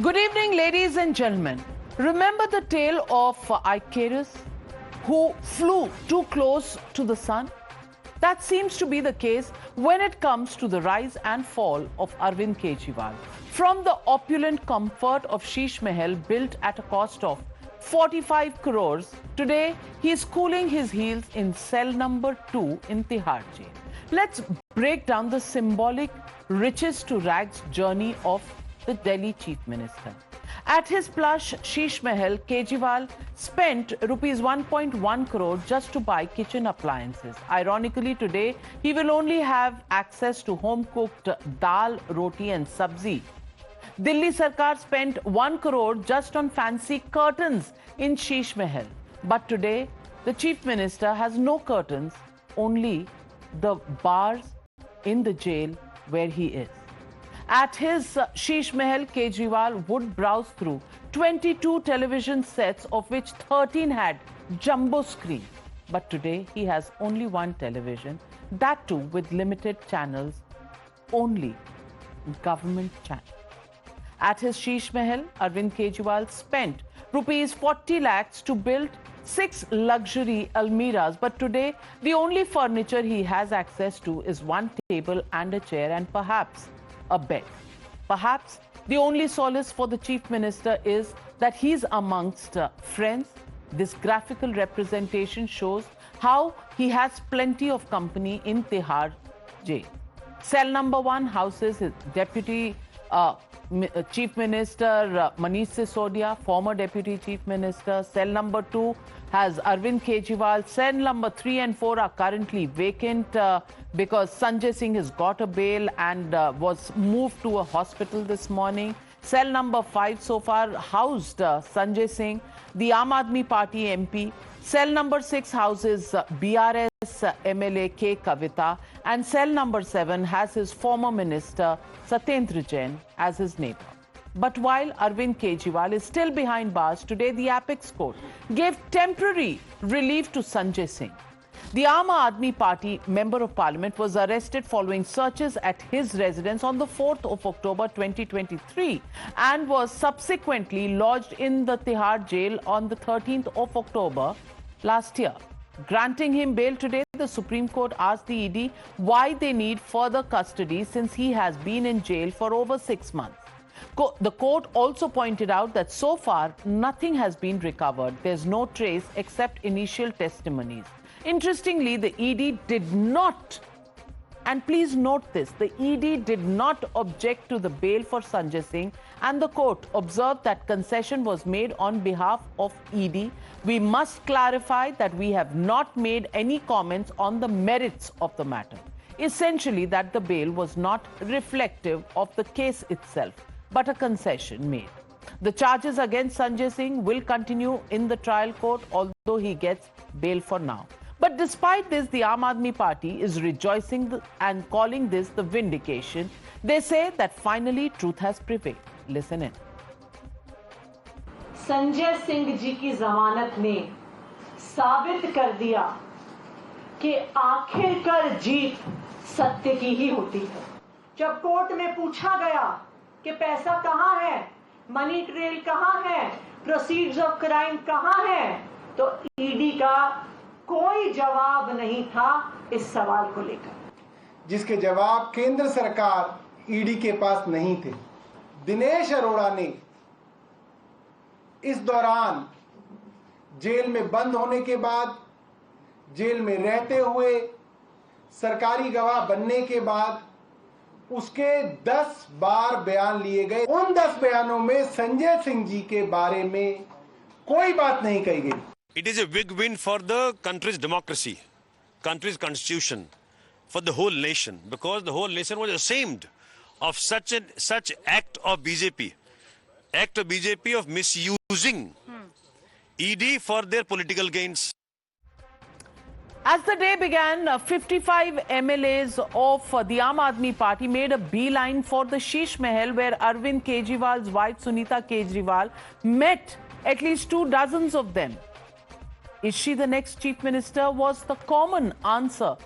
Good evening, ladies and gentlemen. Remember the tale of Icarus, who flew too close to the sun? That seems to be the case when it comes to the rise and fall of Arvind Kejriwal. From the opulent comfort of Sheesh Mahal built at a cost of 45 crores, today he is cooling his heels in cell number 2 in Tihar Jail. Let's break down the symbolic riches to rags journey of the Delhi Chief Minister. At his plush Sheesh Mahal, Kejriwal spent rupees 1.1 crore just to buy kitchen appliances. Ironically, today he will only have access to home-cooked dal, roti and sabzi. Delhi Sarkar spent 1 crore just on fancy curtains in Sheesh Mahal. But today, the Chief Minister has no curtains, only the bars in the jail where he is. At his Sheesh Mahal, Kejriwal would browse through 22 television sets, of which 13 had jumbo screens. But today, he has only one television, that too with limited channels, only government channels. At his Sheesh Mahal, Arvind Kejriwal spent rupees 40 lakhs to build 6 luxury almiras. But today, the only furniture he has access to is one table and a chair and perhaps a bed. Perhaps the only solace for the Chief Minister is that he's amongst friends. This graphical representation shows how he has plenty of company in Tihar Jail. Cell number 1 houses his Deputy Chief Minister Manish Sisodia, former Deputy Chief Minister. Cell number 2 has Arvind Kejriwal. Cell number 3 and 4 are currently vacant because Sanjay Singh has got a bail and was moved to a hospital this morning. Cell number 5 so far housed Sanjay Singh, the Aadmi Party MP. Cell number 6 houses BRS MLA K. Kavita, and cell number 7 has his former minister Satyendra Jain as his neighbor. But while Arvind Kejriwal is still behind bars, today the Apex Court gave temporary relief to Sanjay Singh. The Aadmi Party Member of Parliament was arrested following searches at his residence on the 4th of October 2023 and was subsequently lodged in the Tihar Jail on the 13th of October last year. Granting him bail today, the Supreme Court asked the ED why they need further custody since he has been in jail for over 6 months. The court also pointed out that so far nothing has been recovered. There's no trace except initial testimonies. Interestingly, the ED did not, and please note this, the ED did not object to the bail for Sanjay Singh, and the court observed that concession was made on behalf of ED. We must clarify that we have not made any comments on the merits of the matter. Essentially, that the bail was not reflective of the case itself, but a concession made. The charges against Sanjay Singh will continue in the trial court, although he gets bail for now. But despite this, the Aadmi Party is rejoicing and calling this the vindication. They say that finally truth has prevailed. Listen in. Sanjay Singh ji की जमानत ने साबित कर दिया कि आखिरकार जीत सत्य की ही होती है। जब कोर्ट में पूछा गया कि पैसा कहाँ है, मनी ट्रेल कहाँ है, प्रोसीड्स ऑफ क्राइम कहाँ है, तो ईडी का कोई जवाब नहीं था इस सवाल को लेकर, जिसके जवाब केंद्र सरकार ईडी के पास नहीं थे। दिनेश अरोड़ा ने इस दौरान जेल में बंद होने के बाद, जेल में रहते हुए, सरकारी गवाह बनने के बाद उसके 10 बार बयान लिए गए। उन 10 बयानों में संजय सिंह जी के बारे में कोई बात नहीं कही गई। It is a big win for the country's democracy, country's constitution, for the whole nation, because the whole nation was ashamed of such act of BJP of misusing ED for their political gains. As the day began, 55 MLAs of the Aadmi Party made a beeline for the Sheesh Mahal, where Arvind Kejriwal's wife Sunita Kejriwal met at least 2 dozens of them. Is she the next Chief Minister? Was the common answer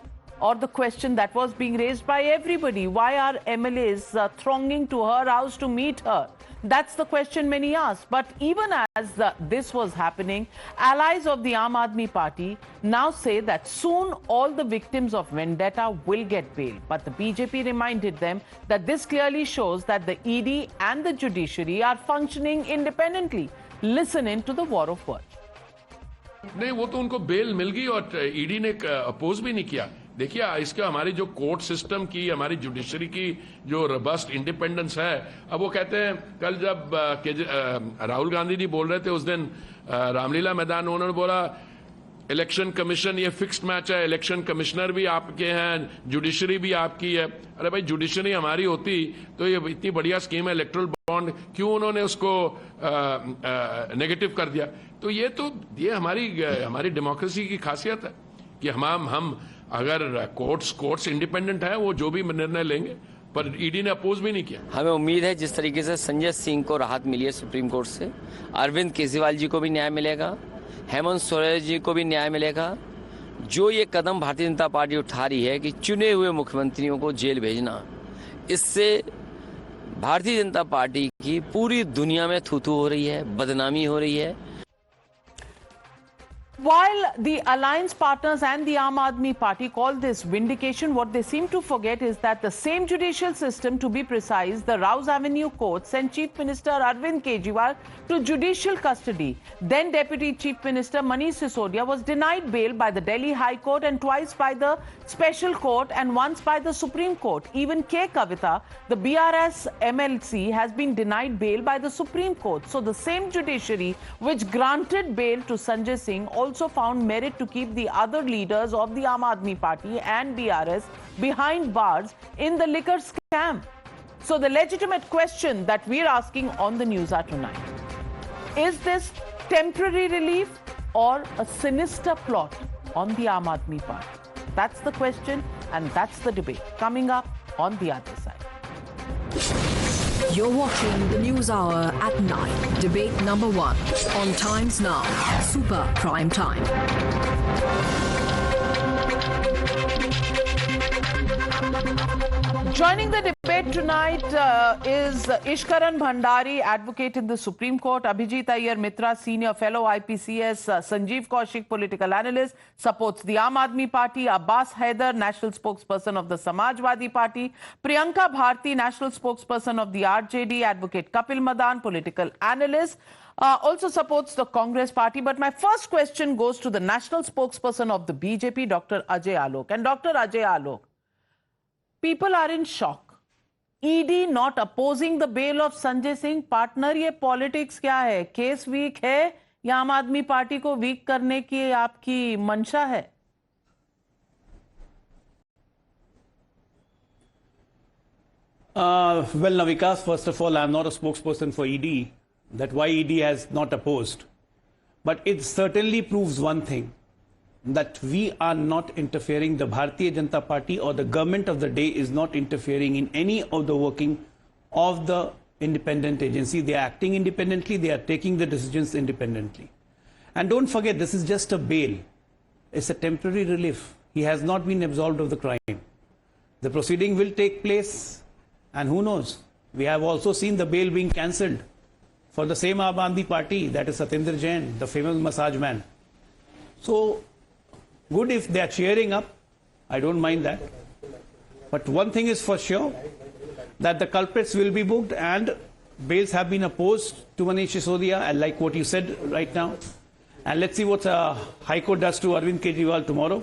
or the question that was being raised by everybody. Why are MLAs thronging to her house to meet her? That's the question many ask. But even as this was happening, allies of the Aam Aadmi Party now say that soon all the victims of vendetta will get bail. But the BJP reminded them that this clearly shows that the ED and the judiciary are functioning independently. Listen in to the war of words. नहीं, वो तो उनको bell मिल गई और ED ने oppose भी नहीं किया. देखिए, इसका हमारी जो कोर्ट सिस्टम की, हमारी जुडिशरी की जो रबस्ट इंडिपेंडेंस है, अब वो कहते हैं, कल जब राहुल गांधी जी बोल रहे थे उस दिन रामलीला मैदान, उन्होंने बोला इलेक्शन कमीशन ये फिक्स्ड मैच है, इलेक्शन कमिश्नर भी आपके हैं, जुडिशरी भी आपकी है. अरे भाई, जुडिशरी हमारी होती तो ये इतनी बढ़िया स्कीम है इलेक्ट्रल बॉन्ड, क्यों उन्होंने उसको नेगेटिव कर दिया? तो ये हमारी डेमोक्रेसी की खासियत है कि हम अगर कोर्ट्स इंडिपेंडेंट है, वो जो भी निर्णय लेंगे, पर ईडी ने अपोज भी नहीं किया. हमें उम्मीद है जिस तरीके से संजय सिंह को राहत मिली है सुप्रीम कोर्ट से, अरविंद केजरीवाल जी को भी न्याय मिलेगा, हेमंत सोरेन जी को भी न्याय मिलेगा. जो ये कदम भारतीय जनता पार्टी उठा रही है कि चुने हुए मुख्यमंत्रियों को जेल भेजना, इससे भारतीय जनता पार्टी की पूरी दुनिया में थू-थू हो रही है, बदनामी हो रही है. While the alliance partners and the Aam Aadmi Party call this vindication, what they seem to forget is that the same judicial system, to be precise, the Rouse Avenue Court, sent Chief Minister Arvind Kejriwal to judicial custody. Then Deputy Chief Minister Manish Sisodia was denied bail by the Delhi High Court and twice by the Special Court and once by the Supreme Court. Even K. Kavita, the BRS MLC, has been denied bail by the Supreme Court. So the same judiciary which granted bail to Sanjay Singh also found merit to keep the other leaders of the Aam Aadmi Party and BRS behind bars in the liquor scam. So the legitimate question that we're asking on the Newshour tonight, is this temporary relief or a sinister plot on the Aam Aadmi Party? That's the question, and that's the debate coming up on the other side. You're watching the News Hour at 9. Debate number 1 on Times Now. Super Prime Time. Joining the debate tonight is Ishkaran Bhandari, advocate in the Supreme Court, Abhijit Iyer Mitra, senior fellow IPCS, Sanjeev Kaushik, political analyst, supports the Aam Aadmi Party, Abbas Haider, national spokesperson of the Samajwadi Party, Priyanka Bharti, national spokesperson of the RJD, advocate Kapil Madan, political analyst, also supports the Congress Party. But my first question goes to the national spokesperson of the BJP, Dr. Ajay Alok. And Dr. Ajay Alok, people are in shock. ED not opposing the bail of Sanjay Singh. Partner, ये politics क्या है? Case week है या आम आदमी party को week करने की आपकी मंशा है? Well, Navika, first of all, I'm not a spokesperson for ED. That why ED has not opposed. But it certainly proves one thing, that we are not interfering, the Bharatiya Janata Party or the government of the day is not interfering in any of the working of the independent agency. They are acting independently, they are taking the decisions independently. And don't forget, this is just a bail. It's a temporary relief. He has not been absolved of the crime. The proceeding will take place, and who knows? We have also seen the bail being cancelled for the same Aam Aadmi Party, that is Satinder Jain, the famous massage man. So, good if they are cheering up, I don't mind that. But one thing is for sure, that the culprits will be booked and bails have been opposed to Manish Sisodia, and like what you said right now. And let's see what High Court does to Arvind Kejriwal tomorrow.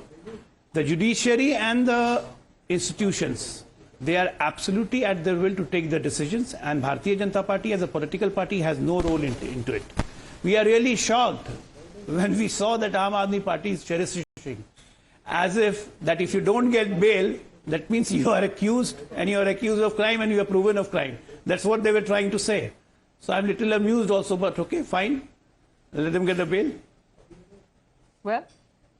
The judiciary and the institutions, they are absolutely at their will to take the decisions, and Bharatiya Janata Party as a political party has no role into it. We are really shocked when we saw that Aam Aadmi Party is cherishing, as if that if you don't get bail, that means you are accused, and you are accused of crime and you are proven of crime. That's what they were trying to say. So I'm a little amused also, but okay, fine. Let them get the bail. Well,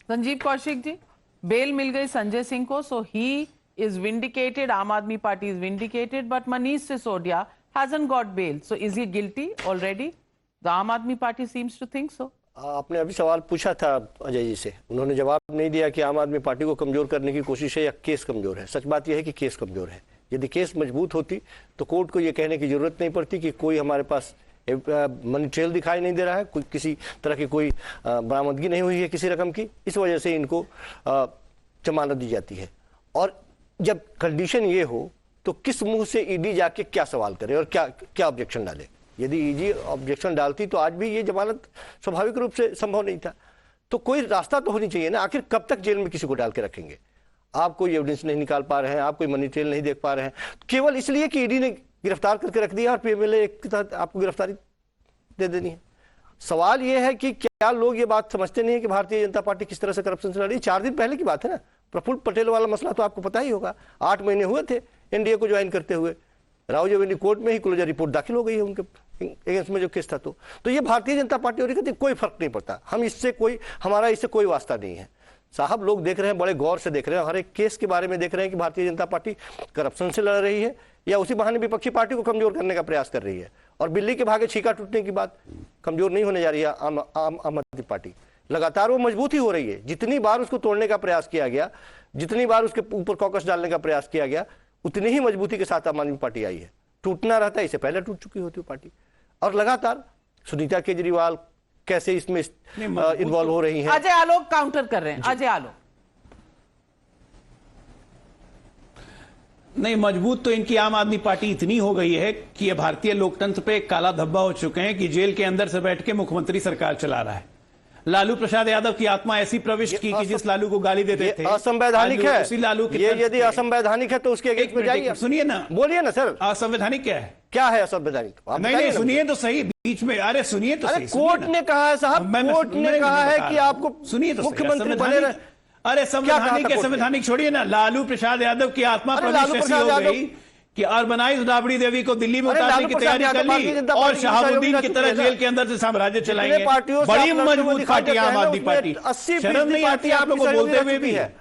Sanjeev Kaushik ji, bail mil gayi Sanjay Singh ko, so he is vindicated, Aam Aadmi Party is vindicated, but Manish Sisodia hasn't got bail. So is he guilty already? The Aam Aadmi Party seems to think so. आपने अभी सवाल पूछा था अजय जी से, उन्होंने जवाब नहीं दिया कि आम आदमी पार्टी को कमजोर करने की कोशिश है या केस कमजोर है. सच बात यह है कि केस कमजोर है. यदि केस मजबूत होती तो कोर्ट को ये कहने की जरूरत नहीं पड़ती कि कोई हमारे पास मनी ट्रेल दिखाई नहीं दे रहा है, कोई किसी तरह की कोई बरामदगी नहीं हुई है किसी रकम की, इस वजह से इनको जमानत दी जाती है। और जब कंडीशन ये हो तो किस मुंह से ईडी जाके क्या सवाल करे और क्या क्या ऑब्जेक्शन डाले? यदि ईडी ऑब्जेक्शन डालती तो आज भी ये जमानत स्वाभाविक रूप से संभव नहीं था। तो कोई रास्ता तो होनी चाहिए ना, आखिर कब तक जेल में किसी को डाल के रखेंगे? आप कोई एविडेंस नहीं निकाल पा रहे हैं, आप कोई मनी ट्रेल नहीं देख पा रहे हैं, केवल इसलिए कि ईडी ने गिरफ्तार करके रख दिया और पीएमएलए के तहत आपको गिरफ्तारी दे देनी है। सवाल यह है कि क्या लोग ये बात समझते नहीं है कि भारतीय जनता पार्टी किस तरह से करप्शन से लड़ी? 4 दिन पहले की बात है ना, प्रफुल्ल पटेल वाला मसला तो आपको पता ही होगा। 8 महीने हुए थे एनडीए को ज्वाइन करते हुए, रावजोवेली कोर्ट में ही क्लोजर रिपोर्ट दाखिल हो गई है उनके अगेंस्ट में जो केस था। तो ये भारतीय जनता पार्टी और कहती कोई फर्क नहीं पड़ता, हमारा इससे कोई वास्ता नहीं है। साहब लोग देख रहे हैं, बड़े गौर से देख रहे हैं, हर एक केस के बारे में देख रहे हैं कि भारतीय जनता पार्टी करप्शन से लड़ रही है या उसी बहाने विपक्षी पार्टी को कमजोर करने का प्रयास कर रही है। और बिल्ली के भागे छीका टूटने की बात, कमजोर नहीं होने जा रही है आम आदमी पार्टी, लगातार वो मजबूत ही हो रही है। जितनी बार उसको तोड़ने का प्रयास किया गया, जितनी बार उसके ऊपर कॉकस डालने का प्रयास किया गया, उतनी ही मजबूती के साथ आम आदमी पार्टी आई है। टूटना रहता है, इससे पहले टूट चुकी होती है पार्टी। और लगातार सुनीता केजरीवाल कैसे इसमें इन्वॉल्व हो रही हैं। अजय आलोक काउंटर कर रहे हैं। अजय आलोक नहीं, मजबूत तो इनकी आम आदमी पार्टी इतनी हो गई है कि ये भारतीय लोकतंत्र पे एक काला धब्बा हो चुके हैं कि जेल के अंदर से बैठ के मुख्यमंत्री सरकार चला रहा है। लालू प्रसाद यादव की आत्मा ऐसी प्रविष्ट की कि जिस लालू को गाली देते थे असंवैधानिक है। उसी लालू की ये यदि असंवैधानिक है तो उसके अगेंस्ट में जाइए। सुनिए ना, बोलिए ना सर, असंवैधानिक क्या है? क्या है असंवैधानिक? नहीं, सुनिए तो सही, बीच में अरे सुनिए तो सही। कोर्ट ने कहा है साहब, कोर्ट ने कहा है कि आपको सुनिए तो मुख्यमंत्री बने रहे। अरे संवैधानिक है, संवैधानिक छोड़िए ना। लालू प्रसाद यादव की आत्मा प्रविष्ट ऐसी हो गई कि अर्बनाइज राबड़ी देवी को दिल्ली में उतारने की तैयारी कर ली और शहाबुद्दीन की तरह जेल के अंदर से साम्राज्य चलाएंगे। बड़ी मजबूत पार्टी आम आदमी पार्टी। शर्म नहीं आती आप लोगों को बोलते हुए भी है?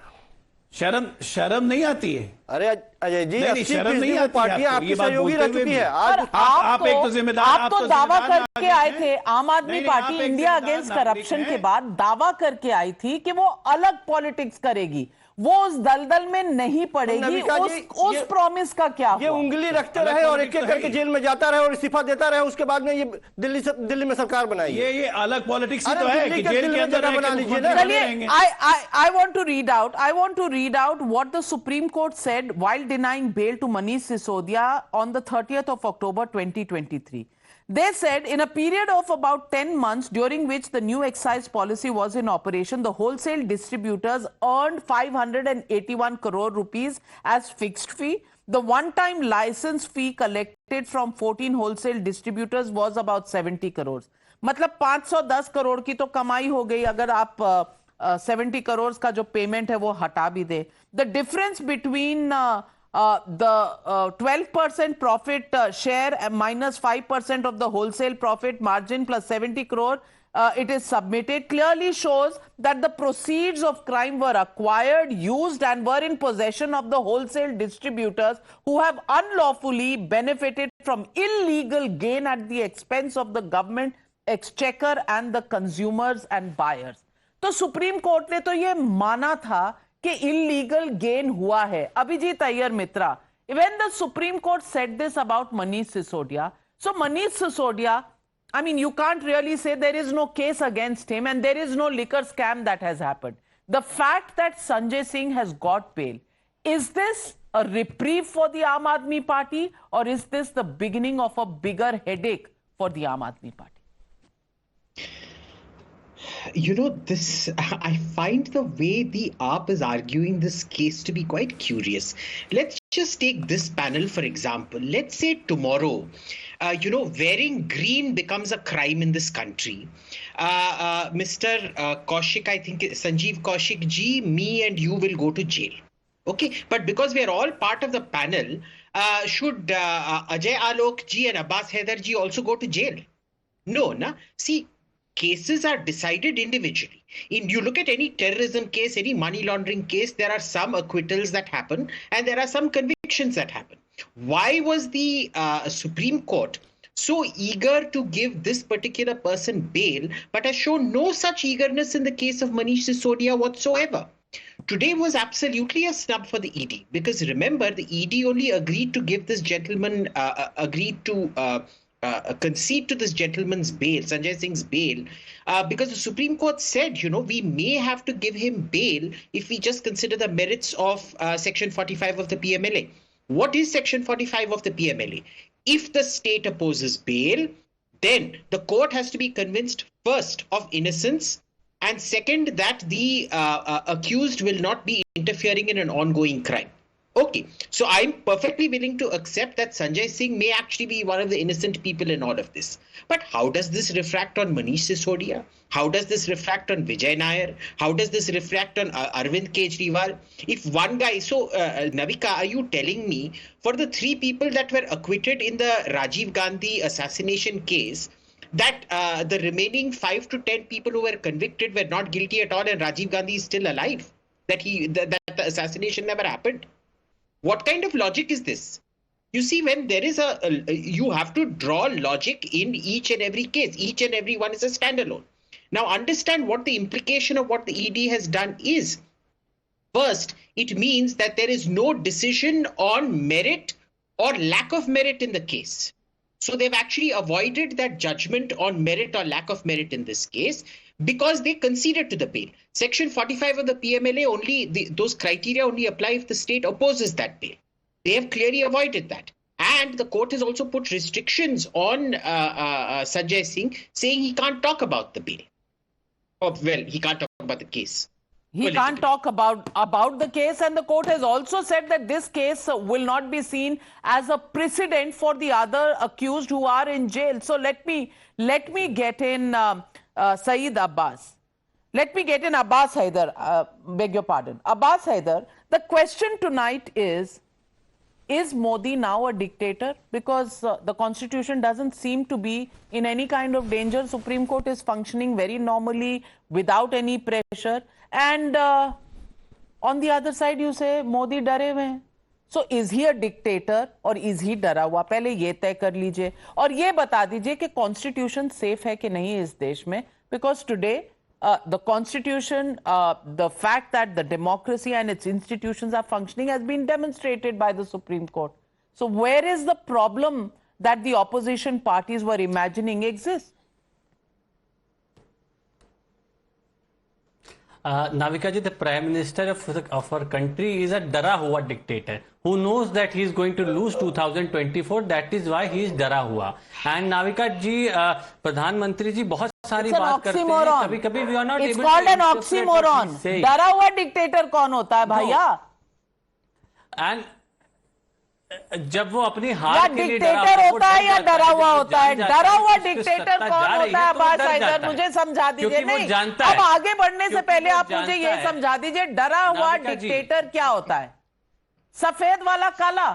शर्म नहीं आती है? अरे अजय जी, शर्म नहीं आती पार्टी आपकी सहयोगी रह चुकी है। आप एक तो जिम्मेदार, आप तो दावा करके आए थे, आम आदमी पार्टी इंडिया अगेंस्ट करप्शन के बाद दावा करके आई थी कि वो अलग पॉलिटिक्स करेगी, वो उस दलदल में नहीं पड़ेगी। उस प्रॉमिस का क्या हुआ? ये उंगली रखते रहे और एक एक करके जेल में जाता रहे और इस्तीफा देता रहे, उसके बाद में ये दिल्ली में सरकार बनाई। ये अलग पॉलिटिक्स ही तो है कि जेल के अंदर बना लीजिए ना। चलिए, I want to read out what the Supreme Court said while denying bail to Manish Sisodia on the 30th of October 2023. They said in a period of about 10 months during which the new excise policy was in operation, the wholesale distributors earned 581 crore rupees as fixed fee. The one-time license fee collected from 14 wholesale distributors was about 70 crores. मतलब 510 करोड़ की तो कमाई हो गई अगर आप 70 करोड़ का जो पेमेंट है वो हटा भी दे। The difference between the 12% profit share minus 5% of the wholesale profit margin plus 70 crore it is submitted clearly shows that the proceeds of crime were acquired, used and were in possession of the wholesale distributors who have unlawfully benefited from illegal gain at the expense of the government, exchequer and the consumers and buyers. तो supreme court ने तो ये माना था कि illegal gain हुआ है। अभिजीत अय्यर मित्रा, when the Supreme Court said this about Manish Sisodia, so Manish Sisodia, I mean, you can't really say there is no case against him and there is no liquor scam that has happened. The fact that Sanjay Singh has got bail, is this a reprieve for the Aam Aadmi Party or is this the beginning of a bigger headache for the Aam Aadmi Party? You know, this, I find the way the AAP is arguing this case to be quite curious. Let's just take this panel, for example. Let's say tomorrow, wearing green becomes a crime in this country. Mr. Kaushik, I think, Sanjeev Kaushik ji, me and you will go to jail. Okay, but because we are all part of the panel, should Ajay Alok ji and Abbas Haider ji also go to jail? No, na? See, cases are decided individually. You look at any terrorism case, any money laundering case, there are some acquittals that happen and there are some convictions that happen. Why was the Supreme Court so eager to give this particular person bail but has shown no such eagerness in the case of Manish Sisodia whatsoever? today was absolutely a snub for the ED, because remember, the ED only agreed to give this gentleman, concede to this gentleman's bail, Sanjay Singh's bail, because the Supreme Court said, we may have to give him bail if we just consider the merits of Section 45 of the PMLA. What is Section 45 of the PMLA? If the state opposes bail, then the court has to be convinced first of innocence, and second, that the accused will not be interfering in an ongoing crime. Okay, so I'm perfectly willing to accept that Sanjay Singh may actually be one of the innocent people in all of this. But how does this reflect on Manish Sisodia? How does this reflect on Vijay Nair? How does this reflect on Arvind Kejriwal? If one guy, Navika, are you telling me for the 3 people that were acquitted in the Rajiv Gandhi assassination case, that the remaining 5 to 10 people who were convicted were not guilty at all and Rajiv Gandhi is still alive? That the assassination never happened? What kind of logic is this? You see, when there is you have to draw logic in each and every case. Each and every one is a standalone. Now understand what the implication of what the ED has done is. First, it means that there is no decision on merit or lack of merit in the case. So they've actually avoided that judgment on merit or lack of merit in this case, because they conceded to the bail. Section 45 of the PMLA those criteria only apply if the state opposes that bail. They have clearly avoided that. And the court has also put restrictions on Sanjay Singh, saying he can't talk about the bail. He can't talk about the case. He can't talk about the case, and the court has also said that this case will not be seen as a precedent for the other accused who are in jail. So let me get in Saeed Abbas. Let me get in Abbas Haider. Beg your pardon. Abbas Haider, the question tonight is Modi now a dictator? Because the constitution doesn't seem to be in any kind of danger. Supreme Court is functioning very normally without any pressure. And on the other side, you say Modi डरे हुए हैं. So is he a dictator or is he डरा हुआ? पहले ये तय कर लीजिए और ये बता दीजिए कि constitution safe है कि नहीं इस देश में. Because today the constitution, the fact that the democracy and its institutions are functioning has been demonstrated by the Supreme Court. So where is the problem that the opposition parties were imagining exists? Navika ji, the Prime Minister of our country is a dara hua dictator who knows that he is going to lose 2024. That is why he is dara hua. And Navika ji, Pradhan Mantri ji बहुत सारी बात करते हैं. कभी-कभी we are not able to. It's called an oxymoron. Dara hua dictator कौन होता है भैया? And जब वो अपनी हार के लिए डिक्टेटर होता है या डरा हुआ होता है? डरा हुआ डिक्टेटर कौन होता है? अब्बास हैदर, मुझे समझा दीजिए. नहीं, अब आगे बढ़ने से पहले आप मुझे ये समझा दीजिए, डरा हुआ डिक्टेटर क्या होता है? सफेद वाला काला,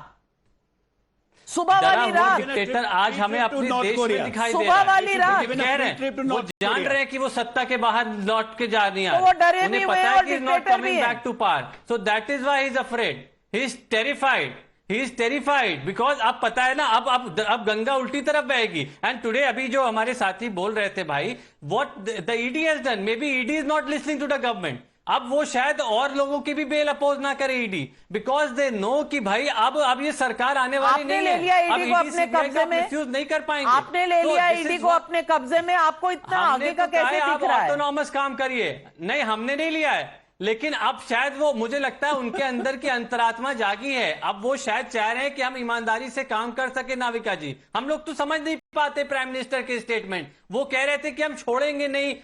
सुबह वाली रात. डिक्टेटर आज हमें अपने देश में दिखाई दे रहा है. सुबह वाली रात कह रहे हैं, वो जान रहे हैं कि वो सत्ता के बाहर लौट के जा नहीं आ रहे. वो डरे भी हुए और डिक्टेटर भी back to power. So that is why he is afraid. He is terrified. He is terrified because अब पता है ना, अब गंगा उल्टी तरफ बहेगी. And today अभी जो हमारे साथी बोल रहे थे भाई, what the ED has done, maybe ED is not listening to the government. अब वो शायद और लोगों की भी बेल अपोज ना करे ED, because they know कि भाई अब ये सरकार आने वाली नहीं है. आपने ले लिया ED को अपने कब्जे में, रिफ्यूज नहीं कर पाएंगे. आपने ले लिया ED को अपने कब्जे में. आपको इतना आगे का कैसे दिख रहा है? ऑटोनॉमस काम करिए. नहीं, हमने नहीं लिया है, लेकिन अब शायद वो, मुझे लगता है उनके अंदर की अंतरात्मा जागी है. अब वो शायद चाह रहे हैं कि हम ईमानदारी से काम कर सके. नाविका जी, हम लोग तो समझ नहीं पाते प्राइम मिनिस्टर के स्टेटमेंट. वो कह रहे थे कि हम छोड़ेंगे नहीं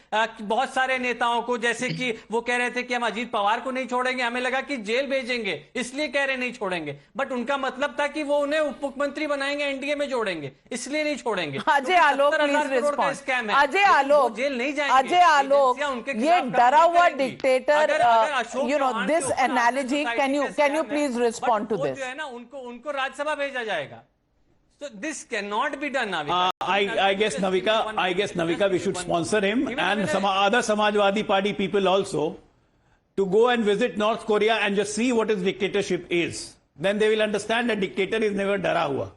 बहुत सारे नेताओं को, जैसे कि वो कह रहे थे कि हम अजीत पवार को नहीं छोड़ेंगे. हमें लगा कि जेल भेजेंगे, इसलिए कह रहे नहीं छोड़ेंगे. बट उनका मतलब था कि वो उन्हें उप मुख्यमंत्री बनाएंगे, एनडीए में जोड़ेंगे, इसलिए नहीं छोड़ेंगे. अजय आलोक, अजय आलोक, जेल नहीं जाएंगे. अजय आलोक, ये डरा हुआ dictator, you know, this analogy, can you please respond to this? जो है ना, उनको राज्यसभा भेजा जाएगा. So this cannot be done, Navika. I guess Navika, we should sponsor him and some other Samajwadi Party people also to go and visit North Korea and just see what his dictatorship is. Then they will understand that dictator is never डरा हुआ.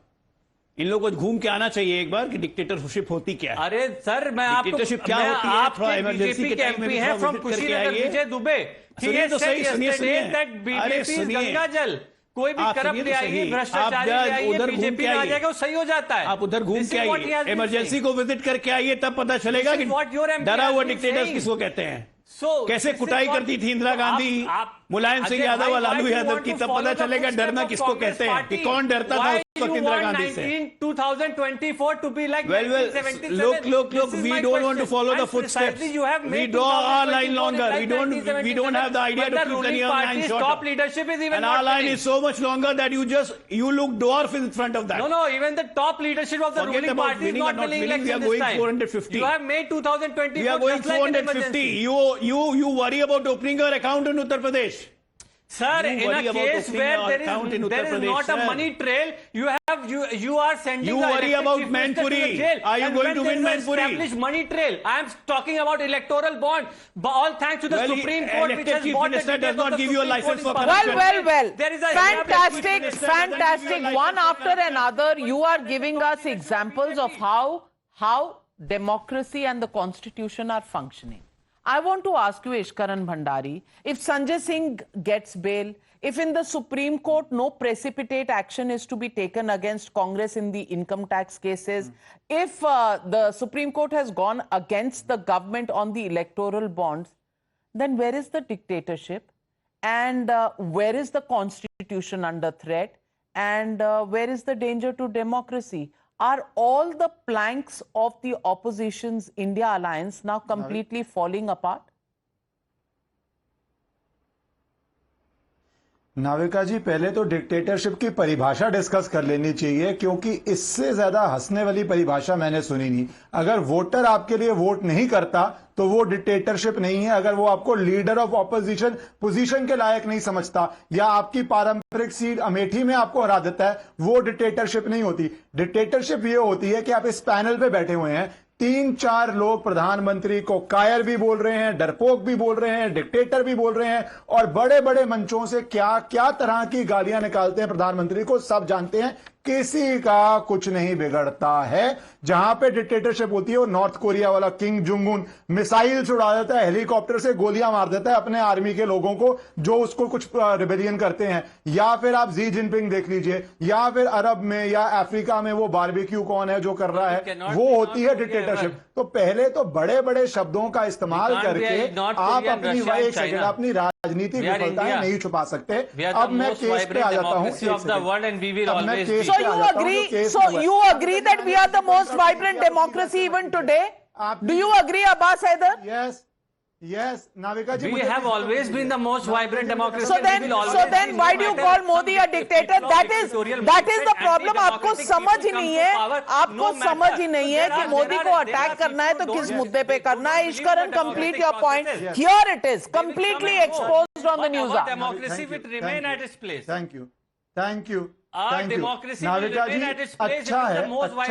इन लोगों को घूम के आना चाहिए एक बार कि डिक्टेटरशिप होती क्या है. अरे सर, मैं आपको, डिक्टेटरशिप क्या होती है, थोड़ा इमरजेंसी के टाइम में भी from Kushinagar Vijay Dubey, He has said yesterday that BJP is Ganga जल, कोई भी करप्ट ले आइए, भ्रष्टाचारी ले आइए, बीजेपी में आ जाएगा, वो सही हो जाता है। आप उधर घूम के आइए, इमरजेंसी को विजिट करके आइए, तब पता चलेगा कि डरा हुआ डिक्टेटर्स किसको कहते हैं। कैसे कुटाई करती थी इंदिरा गांधी मुलायम सिंह यादव और लालू यादव की, तब पता चलेगा डरना किसको कहते हैं, कि कौन डरता था उस वक्त इंदिरा गांधी से। 2024 to be like well, look, we don't want to follow the footsteps. We draw our line longer. We don't have the idea to keep the neon line shorter. Top leadership is even and our line is so much longer that you look dwarf in front of that. No, even the top leadership of the ruling party is not winning elections this time. We are going 450. You have made 2024. We are going 450. You worry about opening your account in Uttar Pradesh. Sir, in a case where there is not a money trail, you are sending. You worry about Manpuri. Are you going to win Manpuri? Established money trail. I am talking about electoral bond. All thanks to the Supreme Court, which has bought the does not give you a license for corruption. Well. Fantastic. One after another, you are giving us examples of how democracy and the constitution are functioning. I want to ask you, Ishkaran Bhandari, if Sanjay Singh gets bail, if in the Supreme Court no precipitate action is to be taken against Congress in the income tax cases, if the Supreme Court has gone against the government on the electoral bonds, then where is the dictatorship? And where is the constitution under threat? And where is the danger to democracy? Are all the planks of the opposition's India alliance now completely falling apart? Navika जी, पहले तो dictatorship की परिभाषा discuss कर लेनी चाहिए, क्योंकि इससे ज्यादा हंसने वाली परिभाषा मैंने सुनी नहीं। अगर वोटर आपके लिए वोट नहीं करता तो वो डिक्टेटरशिप नहीं है। अगर वो आपको लीडर ऑफ ऑपोजिशन पोजीशन के लायक नहीं समझता या आपकी पारंपरिक सीट अमेठी में आपको हरा देता है, वो डिक्टेटरशिप नहीं होती। डिक्टेटरशिप ये होती है कि आप इस पैनल पे बैठे हुए हैं, 3-4 लोग प्रधानमंत्री को कायर भी बोल रहे हैं, डरपोक भी बोल रहे हैं, डिक्टेटर भी बोल रहे हैं, और बड़े बड़े मंचों से क्या क्या तरह की गालियां निकालते हैं प्रधानमंत्री को, सब जानते हैं। किसी का कुछ नहीं बिगड़ता है। जहां पे डिक्टेटरशिप होती है वो नॉर्थ कोरिया वाला किंग जोंग उन मिसाइल उड़ा देता है, हेलीकॉप्टर से गोलियां मार देता है अपने आर्मी के लोगों को जो उसको कुछ रिबेलियन करते हैं। या फिर आप जी जिनपिंग देख लीजिए, या फिर अरब में या अफ्रीका में वो बारबेक्यू कौन है जो कर रहा है, वो होती है डिक्टेटरशिप। तो पहले तो बड़े बड़े शब्दों का इस्तेमाल करके आप अपनी राजनीतिक विफलताएं नहीं छुपा सकते। अब मैं केस पे आ जाता हूं। So you agree that we are the most vibrant democracy even today? Do you agree, Abbas Haider? Yes, Navika ji. We have always been the most vibrant democracy. So then why do you call Modi a dictator? That is the problem. आपको समझ ही नहीं है, आपको समझ ही नहीं है कि मोदी को अटैक करना है तो किस मुद्दे पे करना है। Ishkaran, complete your point. Here it is, completely exposed on the news. Democracy will remain at its place. Thank you. Navika जी, अच्छा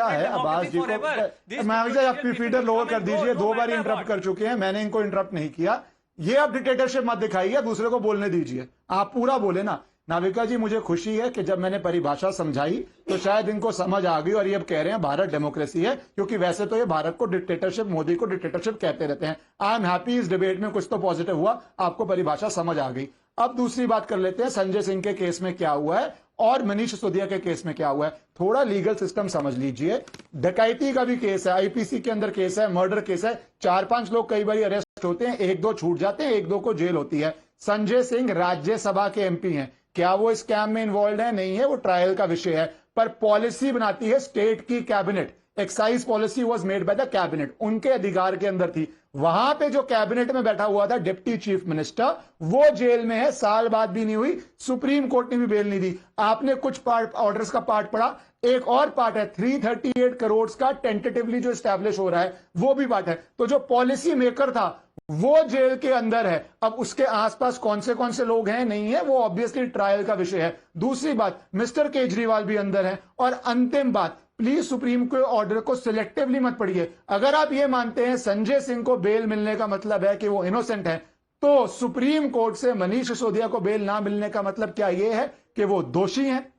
है अब्बास जी को। नाविका जी, आप फीडर लोअर कर दीजिए, 2 बार इंटरप्ट कर चुके हैं, मैंने इनको इंटरप्ट नहीं किया। ये आप डिक्टेटरशिप मत दिखाइए, दूसरे को बोलने दीजिए, आप पूरा बोले ना। नाविका जी, मुझे खुशी है कि जब मैंने परिभाषा समझाई तो शायद इनको समझ आ गई और ये अब कह रहे हैं भारत डेमोक्रेसी है, क्योंकि वैसे तो ये भारत को डिक्टेटरशिप, मोदी को डिक्टेटरशिप कहते रहते हैं। आई एम हैप्पी, इस डिबेट में कुछ तो पॉजिटिव हुआ, आपको परिभाषा समझ आ गई। अब दूसरी बात कर लेते हैं, संजय सिंह के केस में क्या हुआ है और मनीष सिसोदिया के केस में क्या हुआ है। थोड़ा लीगल सिस्टम समझ लीजिए। डकैती का भी केस है, आईपीसी के अंदर केस है, मर्डर केस है, 4-5 लोग कई बार अरेस्ट होते हैं, 1-2 छूट जाते हैं, 1-2 को जेल होती है। संजय सिंह राज्यसभा के एमपी हैं, क्या वो इस स्कैम में इन्वॉल्व है? नहीं है, वो ट्रायल का विषय है। पर पॉलिसी बनाती है स्टेट की cabinet. Excise policy was made by the cabinet, उनके अधिकार के अंदर थी। वहां पे जो कैबिनेट में बैठा हुआ था डिप्टी चीफ मिनिस्टर, वो जेल में है, साल बाद भी नहीं हुई, सुप्रीम कोर्ट ने भी बेल नहीं दी। आपने कुछ पार्ट ऑर्डर्स का पार्ट पढ़ा, एक और पार्ट है 338 करोड़ का टेंटेटिवली जो एस्टैब्लिश हो रहा है, वो भी पार्ट है। तो जो पॉलिसी मेकर था वो जेल के अंदर है। अब उसके आसपास कौन से लोग हैं, नहीं है, वो ऑब्वियसली ट्रायल का विषय है। दूसरी बात, मिस्टर केजरीवाल भी अंदर है। और अंतिम बात, प्लीज सुप्रीम कोर्ट ऑर्डर को सिलेक्टिवली मत पढ़िए। अगर आप ये मानते हैं संजय सिंह को बेल मिलने का मतलब है कि वो इनोसेंट है, तो सुप्रीम कोर्ट से मनीष सिसोदिया को बेल ना मिलने का मतलब क्या ये है कि वो दोषी हैं?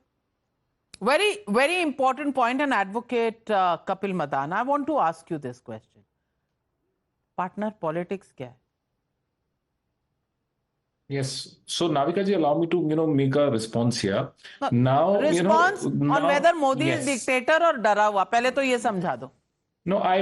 Very important point, and advocate Kapil Madan, I want to ask you this question. Partner, politics क्या है? Yes. So Navika ji, allow me to, make a response here. Now, response on whether Modi is dictator or डरा हुआ, पहले तो ये समझा दो. No, I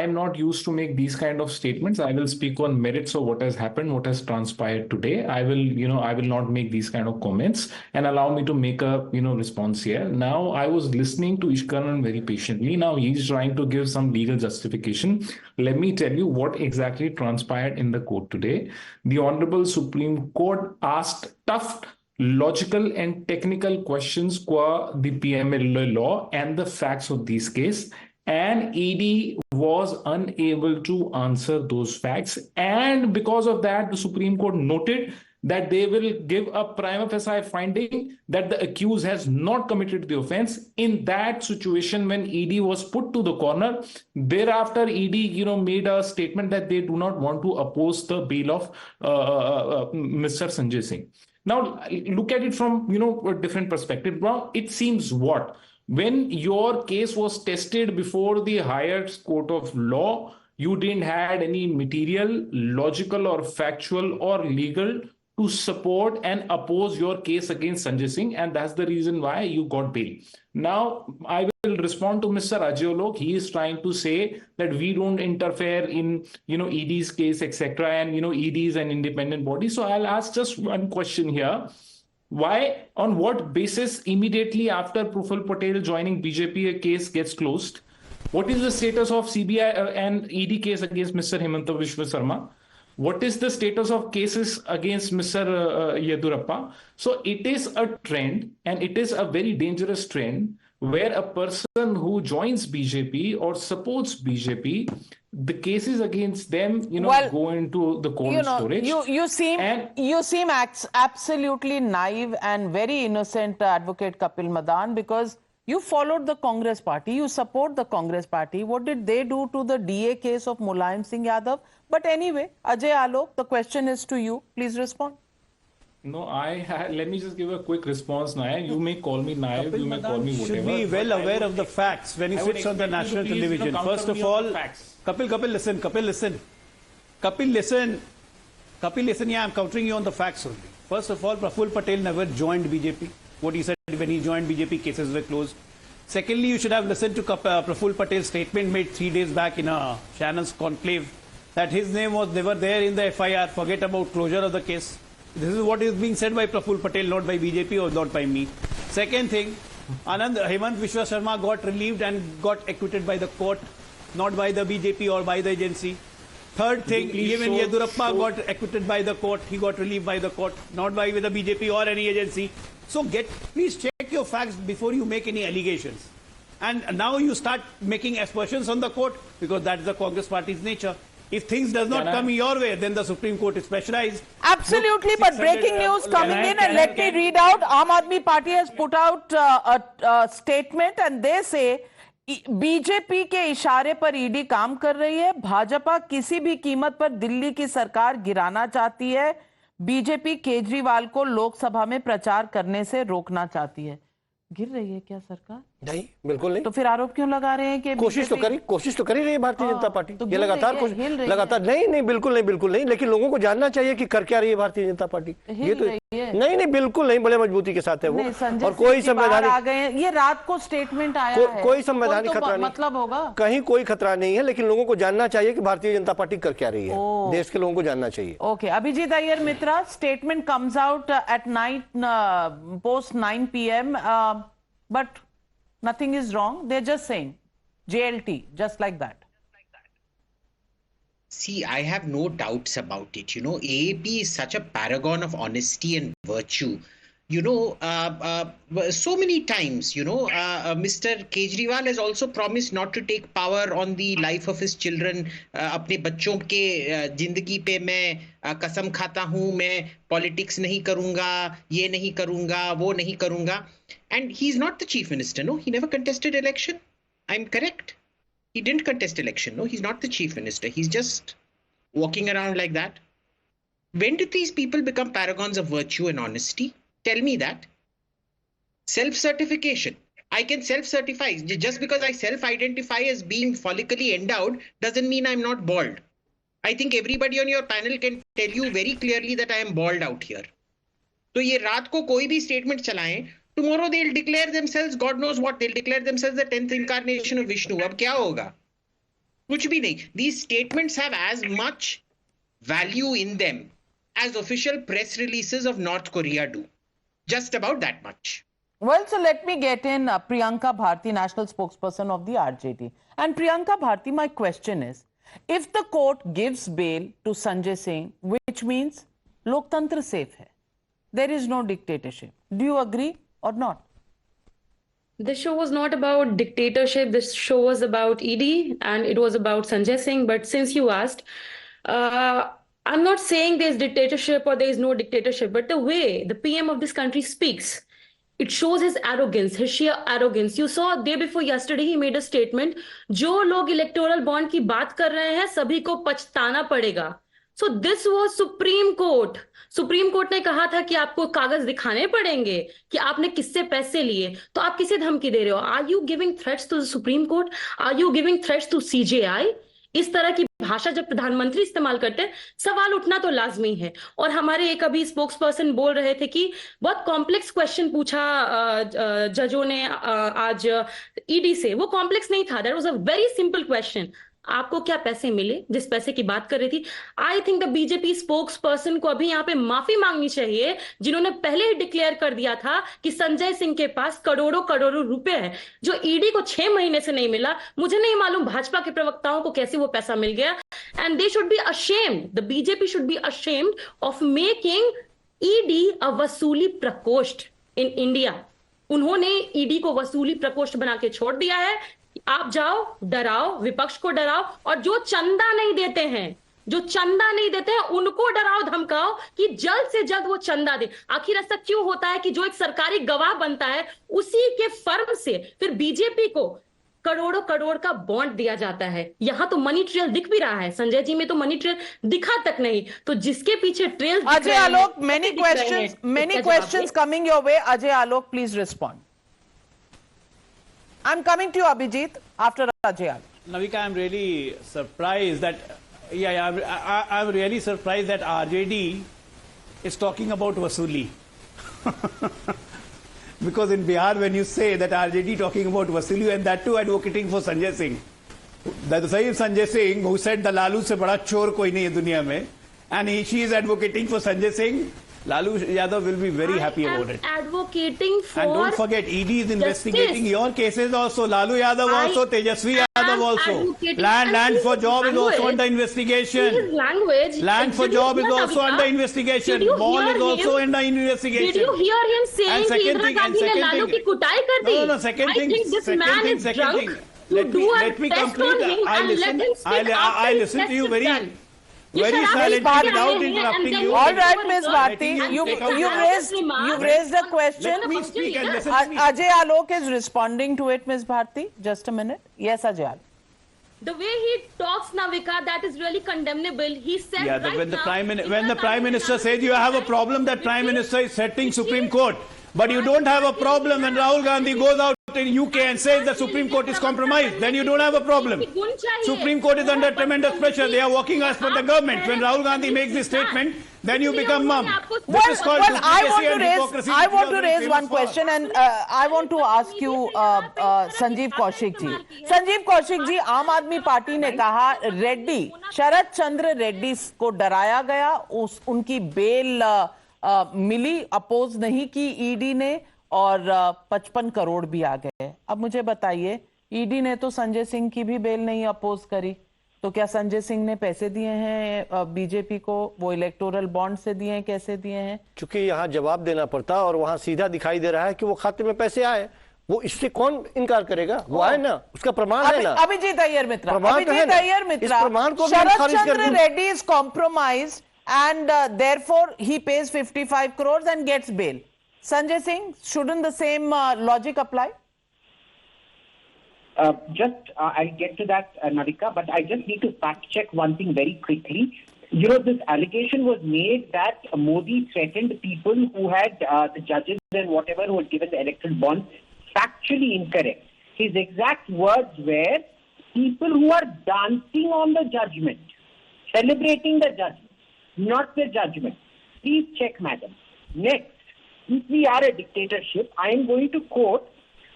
am not used to make these kind of statements. I will speak on merits of what has happened, what has transpired today. I will not make these kind of comments, and allow me to make a, response here. Now, I was listening to Ishkaran very patiently. Now he's trying to give some legal justification. Let me tell you what exactly transpired in the court today. The Honorable Supreme Court asked tough, logical and technical questions qua the PML law and the facts of this case. And ED was unable to answer those facts. And because of that, the Supreme Court noted that they will give a prima facie finding that the accused has not committed the offense. In that situation, when ED was put to the corner, thereafter ED, made a statement that they do not want to oppose the bail of Mr. Sanjay Singh. Now, look at it from, a different perspective. Now, it seems what? When your case was tested before the highest court of law, you didn't had any material, logical or factual or legal to support and oppose your case against Sanjay Singh, and that's the reason why you got bail. Now, I will respond to Mr. Ajay Alok. He is trying to say that we don't interfere in, ED's case, etc., and, ED is an independent body. So I'll ask just one question here. Why, on what basis immediately after Praful Patel joining BJP, a case gets closed? What is the status of CBI and ED case against Mr. Himanta Biswa Sarma? What is the status of cases against Mr. Yedurappa? So it is a trend, and it is a very dangerous trend, where a person who joins BJP or supports BJP, the cases against them, go into the cold storage. You seem absolutely naive and very innocent, Advocate Kapil Madan, because you followed the Congress party, you support the Congress party. What did they do to the DA case of Mulayam Singh Yadav? But anyway, Ajay Alok, the question is to you. Please respond. No, let me just give a quick response, Nayak. You may call me Nayak, you may call me whatever. Should be well aware of the facts when he sits on the national television. First of all, Kapil, listen. Kapil, listen. Yeah, I'm countering you on the facts only. First of all, Praful Patel never joined BJP. What he said when he joined BJP, cases were closed. Secondly, you should have listened to Praful Patel's statement made 3 days back in a Shannon's conclave that his name was never there in the FIR. Forget about closure of the case. This is what is being said by Praful Patel, not by BJP or not by me. Second thing, Himanta Biswa Sarma got relieved and got acquitted by the court, not by the BJP or by the agency. Third thing, even Yedurappa got acquitted by the court. He got relieved by the court, not by the BJP or any agency. So please check your facts before you make any allegations. And now you start making aspersions on the court, because that's the Congress party's nature. If things does not come your way, then the Supreme Court is pressurized. Absolutely, but breaking news coming in, and let me read out. Aam Aadmi Party has put out a statement, and they say BJP के इशारे पर ED काम कर रही है, भाजपा किसी भी कीमत पर दिल्ली की सरकार गिराना चाहती है, बीजेपी केजरीवाल को लोकसभा में प्रचार करने से रोकना चाहती है। गिर रही है क्या सरकार? नहीं, बिल्कुल नहीं। तो फिर आरोप क्यों लगा रहे हैं कि कोशिश तो करी रही है भारतीय जनता पार्टी। तो ये लगातार नहीं, बिल्कुल नहीं, लेकिन लोगों को जानना चाहिए कि कर क्या रही है भारतीय जनता पार्टी। ये तो नहीं, बिल्कुल नहीं, बड़े मजबूती के साथ है वो। और कोई संवैधानिक, ये रात को स्टेटमेंट आया है, कोई संवैधानिक खतरा नहीं, मतलब होगा कहीं कोई खतरा नहीं है, लेकिन लोगों को जानना चाहिए कि भारतीय जनता पार्टी कर क्या रही है। देश के लोगों को जानना चाहिए। Okay, Abhijit Iyer Mitra, statement comes out at night post 9 PM, but nothing is wrong. They're just saying JLT, just like that. See, I have no doubts about it. AAP is such a paragon of honesty and virtue. So many times, Mr. Kejriwal has also promised not to take power on the life of his children. अपने बच्चों के जिंदगी पे मैं कसम खाता हूँ, मैं politics नहीं करूँगा, ये नहीं करूँगा, वो नहीं करूँगा. And he's not the chief minister, no? He never contested election. I'm correct. He didn't contest election, no? He's not the chief minister. He's just walking around like that. When did these people become paragons of virtue and honesty? Tell me that. Self-certification. I can self-certify. Just because I self-identify as being follically endowed doesn't mean I'm not bald. I think everybody on your panel can tell you very clearly that I am balled out here. तो ये रात को कोई भी statement चलाएं, tomorrow they'll declare themselves, God knows what, they'll declare themselves the 10th incarnation of Vishnu. अब क्या होगा? कुछ भी नहीं. These statements have as much value in them as official press releases of North Korea do. Just about that much. Well, so let me get in Priyanka Bharti, national spokesperson of the RJD. And Priyanka Bharti, my question is, if the court gives bail to Sanjay Singh, which means Loktantra safe hai, there is no dictatorship. Do you agree or not? This show was not about dictatorship. This show was about ED and it was about Sanjay Singh. But since you asked, I'm not saying there's dictatorship or there is no dictatorship, but the way the PM of this country speaks, it shows his arrogance, his sheer arrogance. You saw day before yesterday, he made a statement, जो लोग electoral bond की बात कर रहे हैं, सभी को पछताना पड़ेगा. So this was Supreme Court. Supreme court ने कहा था कि आपको कागज दिखाने पड़ेंगे कि आपने किससे पैसे लिए, तो आप किसे धमकी दे रहे हो? Are you giving threats to the Supreme Court? Are you giving threats to CJI? इस तरह की भाषा जब प्रधानमंत्री इस्तेमाल करते हैं, सवाल उठना तो लाजमी है. और हमारे एक अभी स्पोक्स पर्सन बोल रहे थे कि बहुत कॉम्प्लेक्स क्वेश्चन पूछा जजों ने आज ईडी से. वो कॉम्प्लेक्स नहीं था, that was a very simple question. आपको क्या पैसे मिले, जिस पैसे की बात कर रही थी. I think the BJP spokes person को अभी यहाँ पे माफी मांगनी चाहिए, जिन्होंने पहले ही डिक्लेयर कर दिया था कि संजय सिंह के पास करोड़ों करोड़ों रुपए है, जो ईडी को 6 महीने से नहीं मिला. मुझे नहीं मालूम भाजपा के प्रवक्ताओं को कैसे वो पैसा मिल गया. And they should be ashamed, the BJP should be ashamed of making ED a vasooli prakoshth in India. उन्होंने ईडी को वसूली प्रकोष्ठ बना के छोड़ दिया है. आप जाओ, डराओ, विपक्ष को डराओ, और जो चंदा नहीं देते हैं, उनको डराओ धमकाओ कि जल्द से जल्द वो चंदा दे. आखिर ऐसा क्यों होता है कि जो एक सरकारी गवाह बनता है, उसी के फर्म से फिर बीजेपी को करोड़ों करोड़ का बॉन्ड दिया जाता है? यहां तो मनी ट्रेल दिख भी रहा है, संजय जी में तो मनी ट्रेल दिखा तक नहीं. तो जिसके पीछे trail, Ajay Alok, many questions coming your way. Ajay Alok, please respond. I'm coming to you, Abhijit, after Ajay Alok. Navika, I'm really surprised that, I'm really surprised that RJD is talking about Vasuli. Because in Bihar, when you say that RJD talking about Vasuli, and that too advocating for Sanjay Singh, the same Sanjay Singh who said the Lalu se bada chor koi nahi hai duniya mein, and she is advocating for Sanjay Singh, Lalu Yadav will be very happy about it. Advocating for and don't forget, ED is investigating your cases also. Lalu Yadav also, Tejasvi Yadav also. Land for job is also under investigation. Land for job is also under investigation. Ball is also under investigation. Did you hear him saying that Indira Gandhi ne Lalu ki kutai kar di? No, second thing. I think this man is drunk. Let me complete. I listen to you very silently without interrupting you. All right, Ms. Bharti, you've raised a question. Let me speak and listen to me. Ajay Alok is responding to it, Ms. Bharti. Just a minute. Yes, Ajay Alok. The way he talks, Navika, that is really condemnable. He said when the Prime Minister says you have a problem, that Prime Minister is setting Supreme Court. But you don't have a problem when Rahul Gandhi goes out in UK and says the Supreme Court is compromised. Then you don't have a problem. Supreme Court is under tremendous pressure. They are working as per the government. When Rahul Gandhi makes this statement, then you become mum. I want to raise one question, and I want to ask you, Sanjeev Kaushik ji. Sanjeev Kaushik ji, आम आदमी party ने कहा रेड्डी, शरद चंद्र रेड्डी को डराया गया, उनकी bell मिली, oppose नहीं की ईडी ने, और 55 करोड़ भी आ गए. अब मुझे बताइए, ईडी ने तो संजय सिंह की भी बेल नहीं अपोज करी, तो क्या संजय सिंह ने पैसे दिए हैं बीजेपी को, वो इलेक्टोरल बॉन्ड से दिए हैं, कैसे दिए हैं? चूंकि यहाँ जवाब देना पड़ता और वहाँ सीधा दिखाई दे रहा है कि वो खाते में पैसे आए, वो इससे कौन इनकार करेगा? वो आए ना, उसका प्रमाण है ना. Abhijit Iyer Mitra, Sharad Chandra Reddy is compromised and therefore he pays 55 crores and gets bail. Sanjay Singh, shouldn't the same logic apply? I'll get to that, Navika, but I just need to fact check one thing very quickly. You know, this allegation was made that Modi threatened people who had the judges and whatever who had given the electoral bonds. Factually incorrect. His exact words were people who are dancing on the judgment, celebrating the judgment. not the judgment. Please check, madam. Next, if we are a dictatorship, I am going to quote